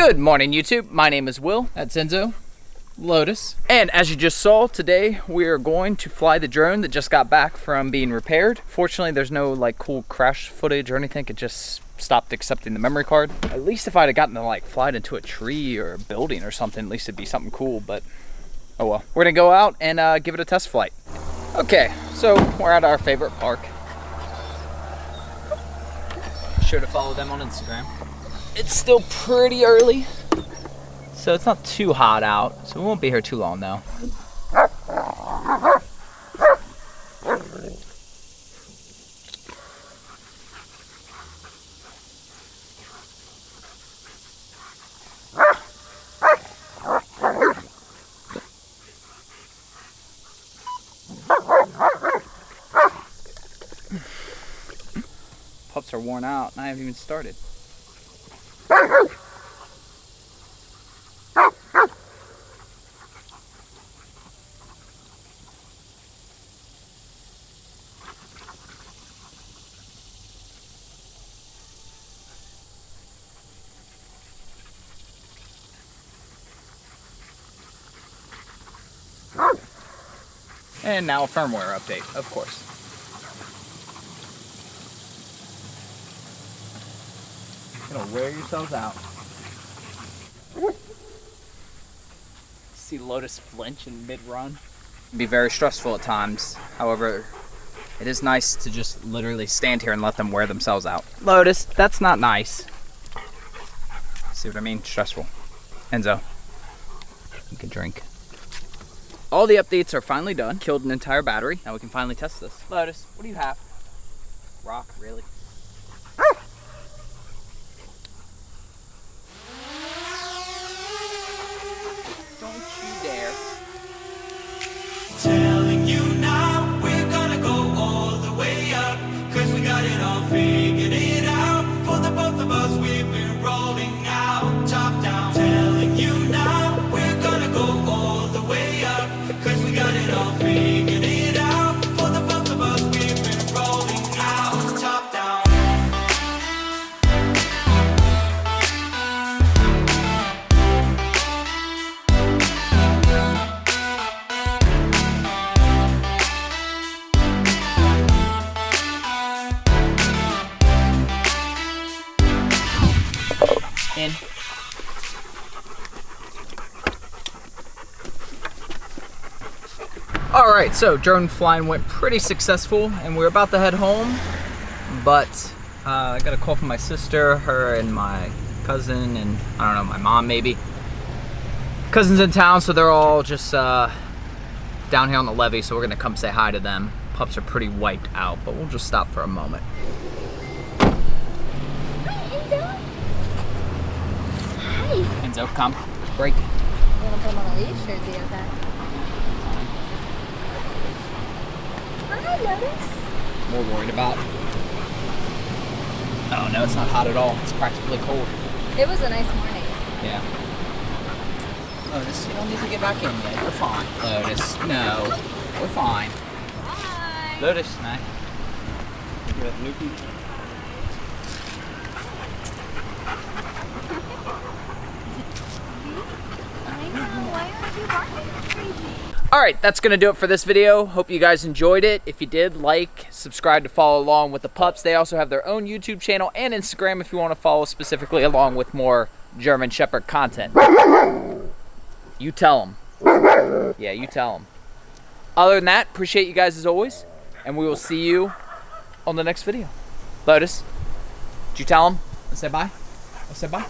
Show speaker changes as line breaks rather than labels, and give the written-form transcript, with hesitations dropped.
Good morning, YouTube. My name is Will. That's Enzo. Lotus. And as you just saw, today we are going to fly the drone that just got back from being repaired. Fortunately, there's no like cool crash footage or anything. It just stopped accepting the memory card. At least if I'd have gotten to like fly it into a tree or a building or something, at least it'd be something cool, but oh well. We're gonna go out and give it a test flight. Okay, so we're at our favorite park. Be sure to follow them on Instagram. It's still pretty early, so it's not too hot out, so we won't be here too long though. Pups are worn out and I haven't even started. And now a firmware update, of course. You're gonna wear yourselves out. See Lotus flinch in mid-run. It'd be very stressful at times. However, it is nice to just literally stand here and let them wear themselves out. Lotus, that's not nice. See what I mean? Stressful. Enzo, you can drink. All the updates are finally done. Killed an entire battery. Now we can finally test this. Lotus, what do you have? Rock, really? Don't you dare.
Telling you now, we're gonna go all the way up, 'cause we got it all figured it out. For the both of us, we've been rolling out, top down. Telling you now, we're gonna go all the way up, 'cause we got it all figured it out. For the both of us, we've been rolling out, top down.
In. Alright, so drone flying went pretty successful and we're about to head home, but I got a call from my sister, her and my cousin, and I don't know, my mom maybe. Cousin's in town, so they're all just down here on the levee, so we're gonna come say hi to them. Pups are pretty wiped out, but we'll just stop for a moment. Enzo, come. Break.
You want to put him on a leash or is he okay? Hi, Lotus.
More worried about. Oh no, it's not hot at all. It's practically cold.
It was a nice morning.
Yeah. Lotus, you don't need to get back in yet. We're fine. Lotus, no. We're fine.
Hi.
Lotus, no. Give it Nuki. Alright, that's going to do it for this video. Hope you guys enjoyed it. If you did, like, subscribe to follow along with the pups. They also have their own YouTube channel and Instagram if you want to follow specifically along with more German Shepherd content. You tell them. Yeah, you tell them. Other than that, appreciate you guys as always, and we will see you on the next video. Lotus, did you tell them? I say bye? I say bye?